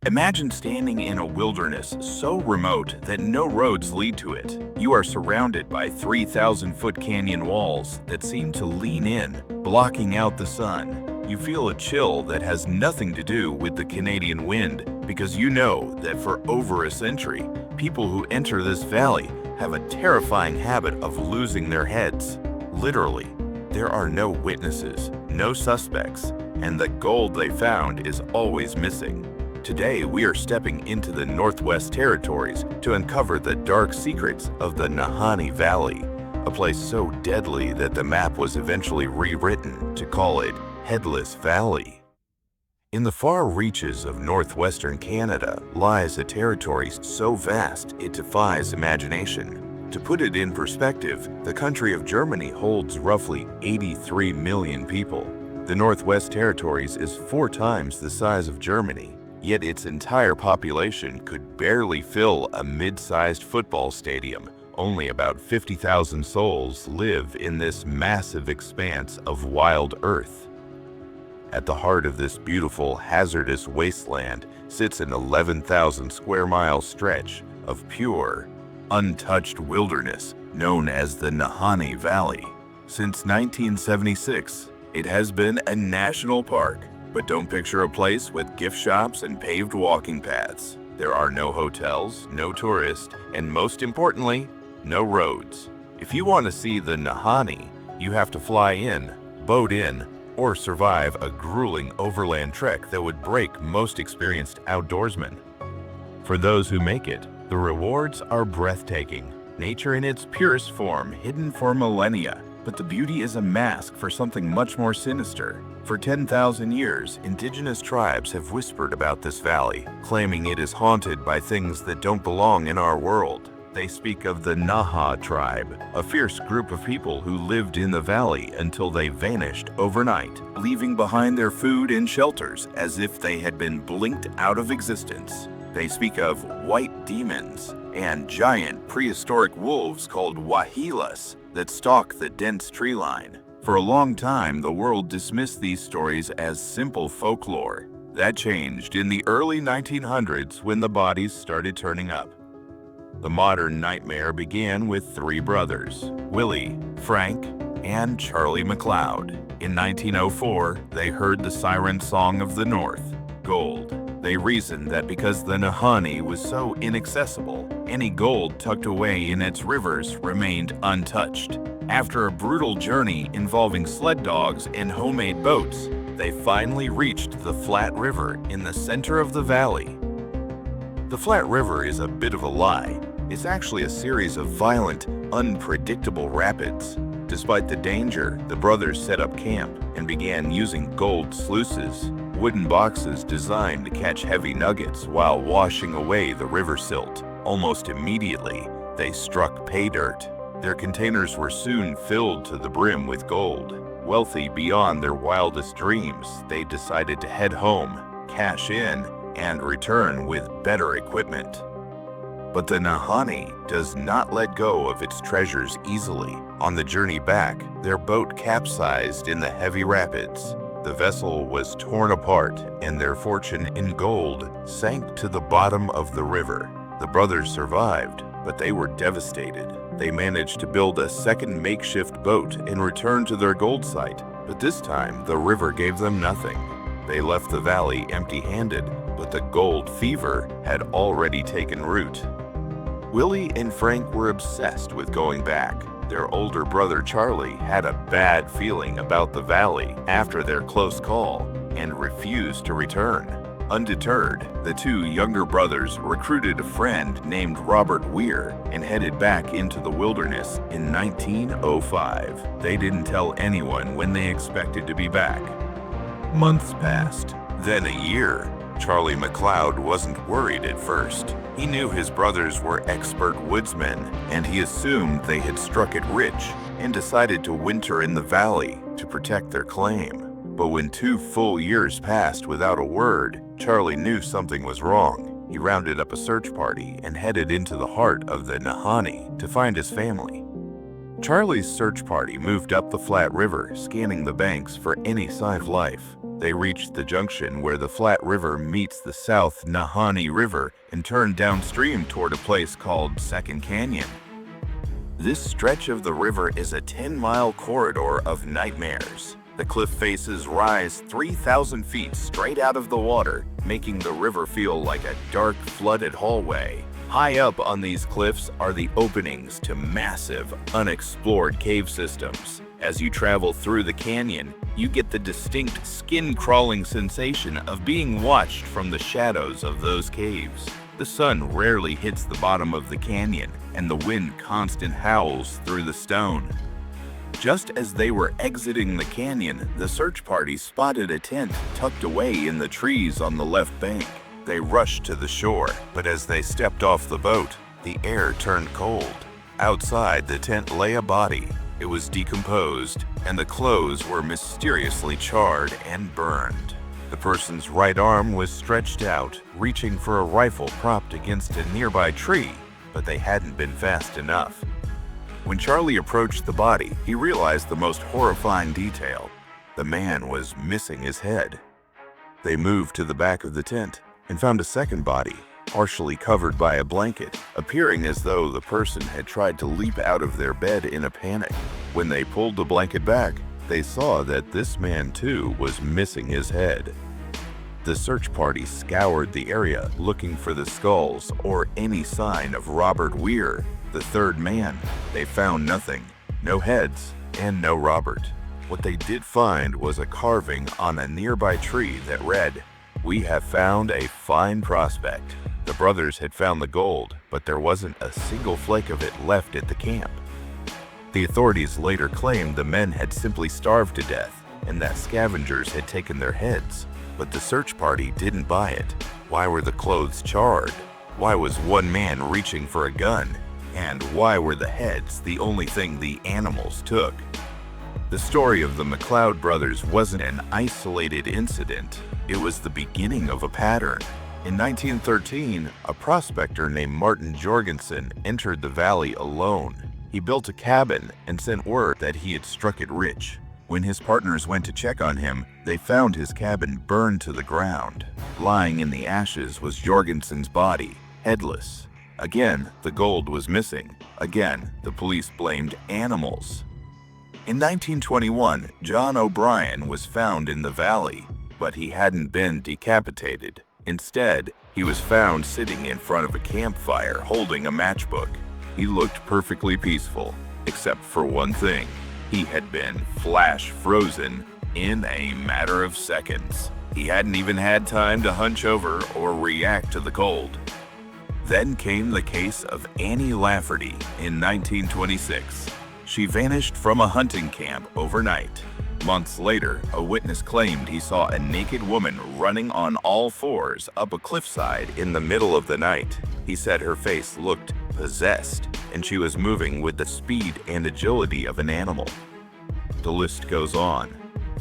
Imagine standing in a wilderness so remote that no roads lead to it. You are surrounded by 3,000-foot canyon walls that seem to lean in, blocking out the sun. You feel a chill that has nothing to do with the Canadian wind because you know that for over a century, people who enter this valley have a terrifying habit of losing their heads. Literally, there are no witnesses, no suspects, and the gold they found is always missing. Today, we are stepping into the Northwest Territories to uncover the dark secrets of the Nahanni Valley, a place so deadly that the map was eventually rewritten to call it Headless Valley. In the far reaches of northwestern Canada lies a territory so vast it defies imagination. To put it in perspective, the country of Germany holds roughly 83 million people. The Northwest Territories is 4 times the size of Germany, yet its entire population could barely fill a mid-sized football stadium. Only about 50,000 souls live in this massive expanse of wild earth. At the heart of this beautiful, hazardous wasteland sits an 11,000 square mile stretch of pure, untouched wilderness known as the Nahanni Valley. Since 1976, it has been a national park. But don't picture a place with gift shops and paved walking paths. There are no hotels, no tourists, and most importantly, no roads. If you want to see the Nahanni, you have to fly in, boat in, or survive a grueling overland trek that would break most experienced outdoorsmen. For those who make it, the rewards are breathtaking. Nature in its purest form, hidden for millennia. But the beauty is a mask for something much more sinister. For 10,000 years, Indigenous tribes have whispered about this valley, claiming it is haunted by things that don't belong in our world. They speak of the Naha tribe, a fierce group of people who lived in the valley until they vanished overnight, leaving behind their food and shelters as if they had been blinked out of existence. They speak of white demons and giant prehistoric wolves called Wahilas that stalk the dense tree line. For a long time, the world dismissed these stories as simple folklore. That changed in the early 1900s when the bodies started turning up. The modern nightmare began with 3 brothers, Willie, Frank, and Charlie McLeod. In 1904, they heard the siren song of the North, gold. They reasoned that because the Nahanni was so inaccessible, any gold tucked away in its rivers remained untouched. After a brutal journey involving sled dogs and homemade boats, they finally reached the Flat River in the center of the valley. The Flat River is a bit of a lie. It's actually a series of violent, unpredictable rapids. Despite the danger, the brothers set up camp and began using gold sluices, wooden boxes designed to catch heavy nuggets while washing away the river silt. Almost immediately, they struck pay dirt. Their containers were soon filled to the brim with gold. Wealthy beyond their wildest dreams, they decided to head home, cash in, and return with better equipment. But the Nahanni does not let go of its treasures easily. On the journey back, their boat capsized in the heavy rapids. The vessel was torn apart and their fortune in gold sank to the bottom of the river. The brothers survived, but they were devastated. They managed to build a second makeshift boat and return to their gold site, but this time the river gave them nothing. They left the valley empty-handed, but the gold fever had already taken root. Willie and Frank were obsessed with going back. Their older brother Charlie had a bad feeling about the valley after their close call and refused to return. Undeterred, the 2 younger brothers recruited a friend named Robert Weir and headed back into the wilderness in 1905. They didn't tell anyone when they expected to be back. Months passed, then a year. Charlie McLeod wasn't worried at first. He knew his brothers were expert woodsmen, and he assumed they had struck it rich and decided to winter in the valley to protect their claim. But when 2 full years passed without a word, Charlie knew something was wrong. He rounded up a search party and headed into the heart of the Nahanni to find his family. Charlie's search party moved up the Flat River, scanning the banks for any sign of life. They reached the junction where the Flat River meets the South Nahanni River and turned downstream toward a place called Second Canyon. This stretch of the river is a 10-mile corridor of nightmares. The cliff faces rise 3,000 feet straight out of the water, making the river feel like a dark, flooded hallway. High up on these cliffs are the openings to massive, unexplored cave systems. As you travel through the canyon, you get the distinct skin-crawling sensation of being watched from the shadows of those caves. The sun rarely hits the bottom of the canyon, and the wind constant howls through the stone. Just as they were exiting the canyon, the search party spotted a tent tucked away in the trees on the left bank. They rushed to the shore, but as they stepped off the boat, the air turned cold. Outside the tent lay a body. It was decomposed, and the clothes were mysteriously charred and burned. The person's right arm was stretched out, reaching for a rifle propped against a nearby tree, but they hadn't been fast enough. When Charlie approached the body, he realized the most horrifying detail. The man was missing his head. They moved to the back of the tent and found a second body, partially covered by a blanket, appearing as though the person had tried to leap out of their bed in a panic. When they pulled the blanket back, they saw that this man too was missing his head. The search party scoured the area looking for the skulls or any sign of Robert Weir, the third man. They found nothing, no heads and no Robert. What they did find was a carving on a nearby tree that read, "We have found a fine prospect." The brothers had found the gold, but there wasn't a single flake of it left at the camp. The authorities later claimed the men had simply starved to death and that scavengers had taken their heads. But the search party didn't buy it. Why were the clothes charred? Why was one man reaching for a gun? And why were the heads the only thing the animals took? The story of the McLeod brothers wasn't an isolated incident. It was the beginning of a pattern. In 1913, a prospector named Martin Jorgensen entered the valley alone. He built a cabin and sent word that he had struck it rich. When his partners went to check on him, they found his cabin burned to the ground. Lying in the ashes was Jorgensen's body, headless. Again, the gold was missing. Again, the police blamed animals. In 1921, John O'Brien was found in the valley, but he hadn't been decapitated. Instead, he was found sitting in front of a campfire holding a matchbook. He looked perfectly peaceful, except for one thing. He had been flash frozen in a matter of seconds. He hadn't even had time to hunch over or react to the cold. Then came the case of Annie Lafferty in 1926. She vanished from a hunting camp overnight. Months later, a witness claimed he saw a naked woman running on all fours up a cliffside in the middle of the night. He said her face looked possessed, and she was moving with the speed and agility of an animal. The list goes on.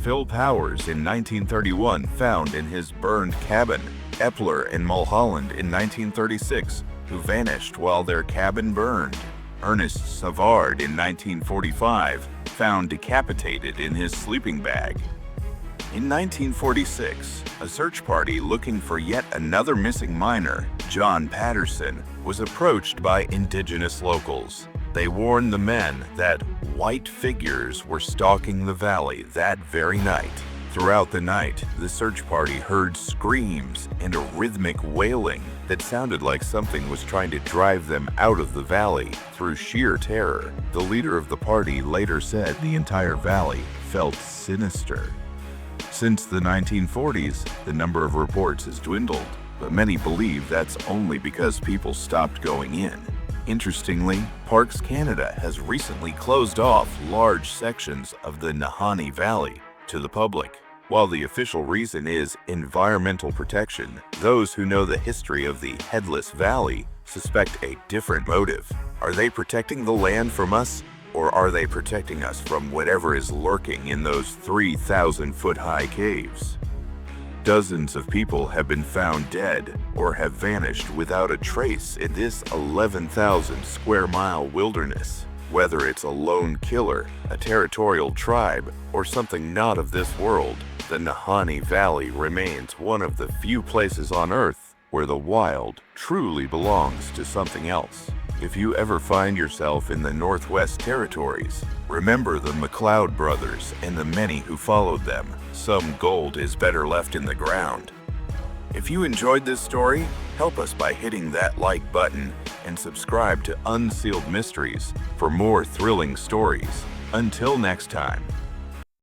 Phil Powers in 1931 found in his burned cabin, Epler and Mulholland in 1936, who vanished while their cabin burned. Ernest Savard in 1945 found decapitated in his sleeping bag. In 1946, a search party looking for yet another missing miner, John Patterson, was approached by Indigenous locals. They warned the men that white figures were stalking the valley that very night. Throughout the night, the search party heard screams and a rhythmic wailing that sounded like something was trying to drive them out of the valley through sheer terror. The leader of the party later said the entire valley felt sinister. Since the 1940s, the number of reports has dwindled, but many believe that's only because people stopped going in. Interestingly, Parks Canada has recently closed off large sections of the Nahanni Valley to the public. While the official reason is environmental protection, those who know the history of the Headless Valley suspect a different motive. Are they protecting the land from us, or are they protecting us from whatever is lurking in those 3,000-foot-high caves? Dozens of people have been found dead or have vanished without a trace in this 11,000-square-mile wilderness. Whether it's a lone killer, a territorial tribe, or something not of this world, the Nahanni Valley remains one of the few places on Earth where the wild truly belongs to something else. If you ever find yourself in the Northwest Territories, remember the McLeod brothers and the many who followed them. Some gold is better left in the ground. If you enjoyed this story, help us by hitting that like button and subscribe to Unsealed Mysteries for more thrilling stories. Until next time.